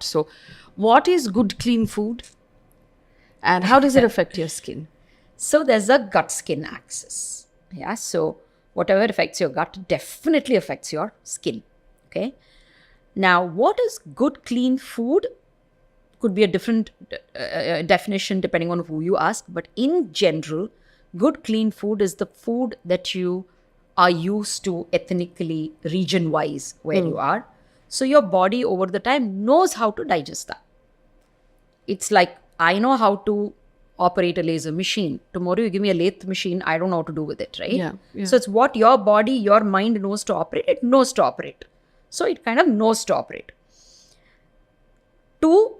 So, what is good, clean food? And how does it affect your skin? So there's a gut-skin axis. Yeah. So whatever affects your gut definitely affects your skin. Okay. Now, what is good, clean food? Could be a different definition depending on who you ask. But in general, good, clean food is the food that you are used to ethnically, region-wise, where you are. So your body over the time knows how to digest that. It's like I know how to operate a laser machine. Tomorrow you give me a lathe machine, I don't know what to do with it, right? Yeah. So it's what your body, your mind knows to operate. It knows to operate. So it kind of knows to operate. Two,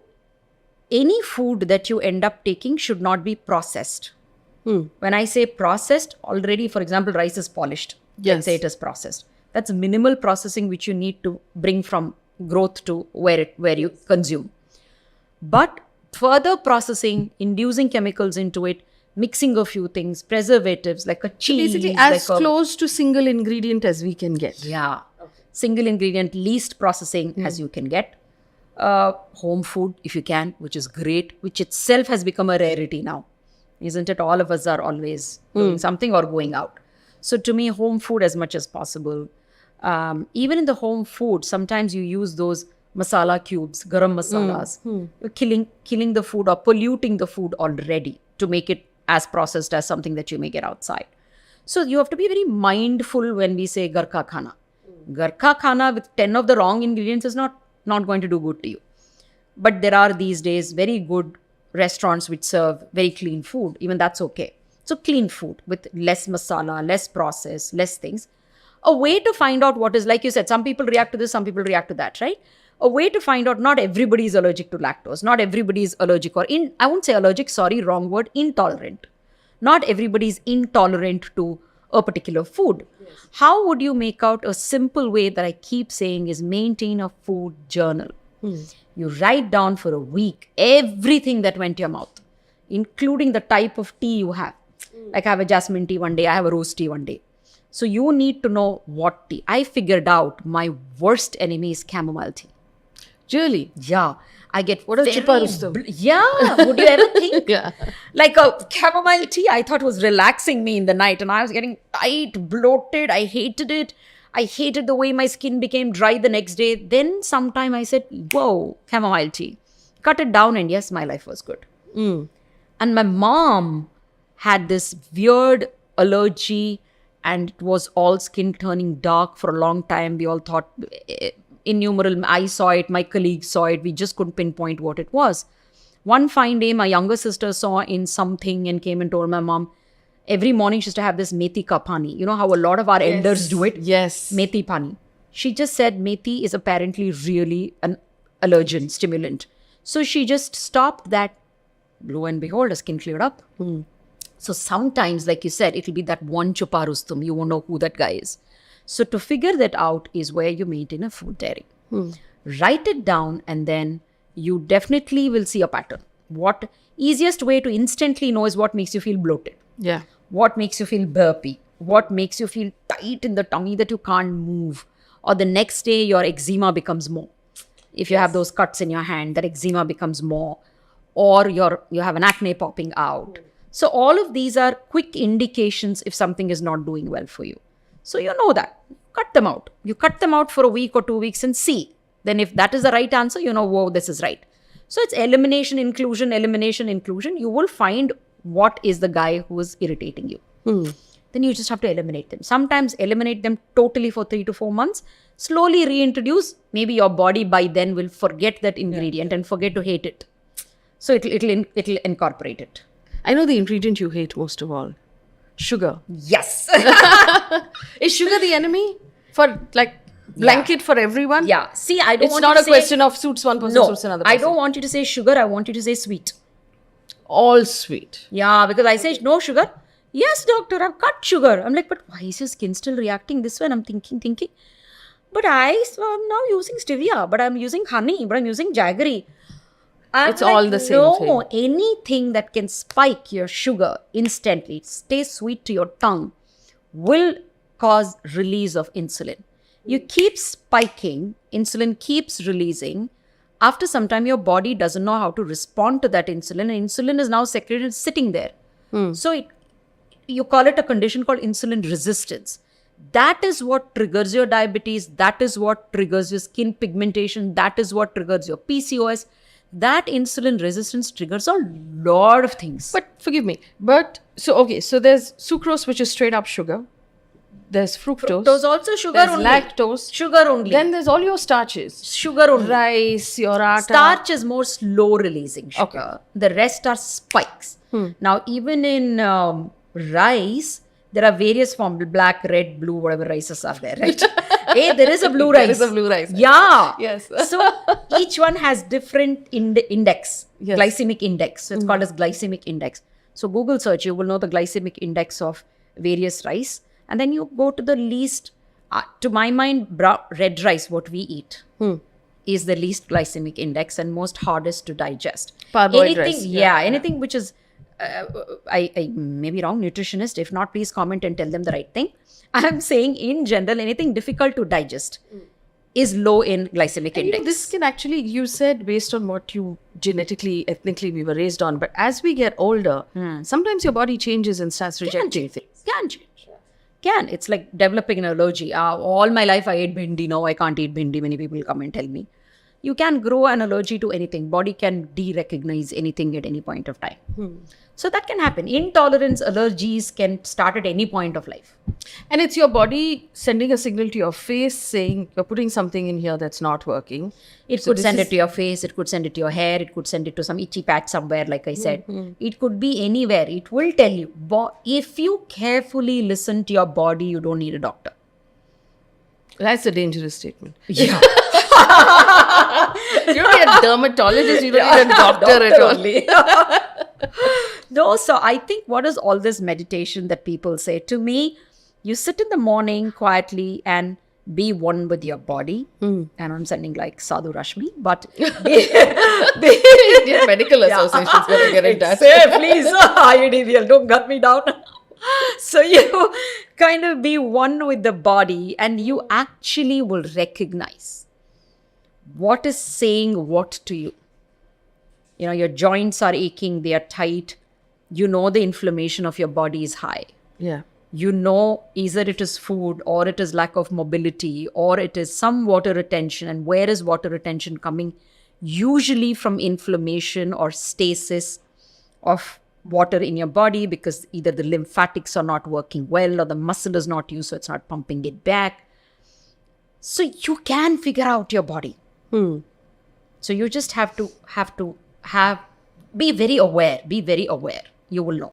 any food that you end up taking should not be processed. When I say processed, already, for example, rice is polished. Let's Yes. say it is processed. That's minimal processing which you need to bring from growth to where you consume. But further processing, inducing chemicals into it, mixing a few things, preservatives like a cheese, Basically, as like a, close to single ingredient as we can get. yeah, single ingredient, least processing as you can get. Home food, if you can, which is great, which itself has become a rarity now. Isn't it? All of us are always doing something or going out. So to me, home food as much as possible. Even in the home food, sometimes you use those masala cubes, garam masalas. You're killing the food or polluting the food already to make it as processed as something that you may get outside. So you have to be very mindful when we say gar ka khana. Gar ka khana with 10 of the wrong ingredients is not going to do good to you. But there are these days very good restaurants which serve very clean food. Even that's okay. So clean food with less masala, less process, less things. A way to find out what is, like you said, some people react to this, some people react to that, right? A way to find out, not everybody is allergic to lactose. Not everybody is allergic I won't say allergic, sorry, wrong word, intolerant. Not everybody is intolerant to a particular food. Yes. How would you make out a simple way that I keep saying is maintain a food journal? You write down for a week everything that went to your mouth, including the type of tea you have. Like I have a jasmine tea one day, I have a rose tea one day. So you need to know what tea. I figured out my worst enemy is chamomile tea. Really? Yeah. I get What a very chupa Rustom. Yeah. Would you ever think? Yeah. Like a chamomile tea, I thought was relaxing me in the night, and I was getting tight, bloated. I hated it. I hated the way my skin became dry the next day. Then sometime I said, whoa, chamomile tea. Cut it down, and yes, my life was good. And my mom had this weird allergy, and it was all skin turning dark for a long time. We all thought innumerable, I saw it, my colleagues saw it. We just couldn't pinpoint what it was. One fine day, my younger sister saw in something and came and told my mom, every morning she used to have this methi ka pani. You know how a lot of our elders do it? Yes. Methi pani. She just said methi is apparently really an allergen, stimulant. So she just stopped that. Lo and behold, her skin cleared up. So sometimes, like you said, it'll be that one chupa Rustom. You won't know who that guy is. So to figure that out is where you maintain a food diary. Write it down, and then you definitely will see a pattern. What easiest way to instantly know is what makes you feel bloated. Yeah. What makes you feel burpy? What makes you feel tight in the tummy that you can't move? Or the next day, your eczema becomes more. If you have those cuts in your hand, that eczema becomes more. Or you have an acne popping out. So all of these are quick indications if something is not doing well for you. So you know that. Cut them out. You cut them out for a week or 2 weeks and see. Then if that is the right answer, you know, whoa, this is right. So it's elimination, inclusion, elimination, inclusion. You will find what is the guy who is irritating you. Then you just have to eliminate them. Sometimes eliminate them totally for 3 to 4 months. Slowly reintroduce. Maybe your body by then will forget that ingredient and forget to hate it. So it'll incorporate it. I know the ingredient you hate most of all. Sugar. Yes. Is sugar the enemy? For like blanket for everyone? Yeah. See, I don't It's want not to a say, question of suits one person, no, suits another person. I don't want you to say sugar. I want you to say sweet. All sweet. Yeah, because I say no sugar. Yes, doctor, I've cut sugar. I'm like, but why is your skin still reacting this way? And I'm thinking. But I'm now using stevia, but I'm using honey, but I'm using jaggery. It's all the same no, thing. Anything that can spike your sugar instantly, stay sweet to your tongue, will cause release of insulin. You keep spiking, insulin keeps releasing, after some time, your body doesn't know how to respond to that insulin, and insulin is now secreted sitting there. So you call it a condition called insulin resistance. That is what triggers your diabetes. That is what triggers your skin pigmentation. That is what triggers your PCOS. That insulin resistance triggers a lot of things. But forgive me. But so there's sucrose, which is straight up sugar. There's fructose. There's also sugar There's only. lactose. Sugar only. Then there's all your starches. Sugar only. Rice, your atta. Starch is more slow releasing sugar. Okay. The rest are spikes. Now, even in rice, there are various forms: black, red, blue, whatever rices are there, right? Hey, there is a blue rice. There is a blue rice. Yeah. Yes. So each one has different index, Yes. glycemic index. So it's called as glycemic index. So Google search, you will know the glycemic index of various rice. And then you go to the least, to my mind, red rice, what we eat, is the least glycemic index and most hardest to digest. Parboiled anything, rice. Yeah, anything which is, I may be wrong, nutritionist. If not, please comment and tell them the right thing. I'm saying in general, anything difficult to digest is low in glycemic And you know, index. this can actually, you said based on what you genetically, ethnically we were raised on. But as we get older, sometimes your body changes and starts rejecting things. Can change. Can. It's like developing an allergy. All my life I ate bhindi. Now I can't eat bhindi. Many people come and tell me. You can grow an allergy to anything. Body can de-recognize anything at any point of time. So that can happen. Intolerance, allergies can start at any point of life. And it's your body sending a signal to your face saying you're putting something in here that's not working. It So could this send is- it to your face. It could send it to your hair. It could send it to some itchy patch somewhere, like I said. It could be anywhere. It will tell you. If you carefully listen to your body, you don't need a doctor. That's a dangerous statement. Yeah. You don't need a dermatologist, you don't need a doctor at all. No, so I think what is all this meditation that people say? To me, you sit in the morning quietly and be one with your body. And I'm sounding like Sadhu Rashmi, but Indian Medical Association's going to get in touch. Say, please, IUDVL, don't gut me down. So you kind of be one with the body and you actually will recognize what is saying what to you. You know, your joints are aching, they are tight. You know the inflammation of your body is high. Yeah. You know either it is food or it is lack of mobility or it is some water retention. And where is water retention coming? Usually from inflammation or stasis of water in your body, because either the lymphatics are not working well or the muscle is not used, so it's not pumping it back. So you can figure out your body. So you just have to be very aware. You will know.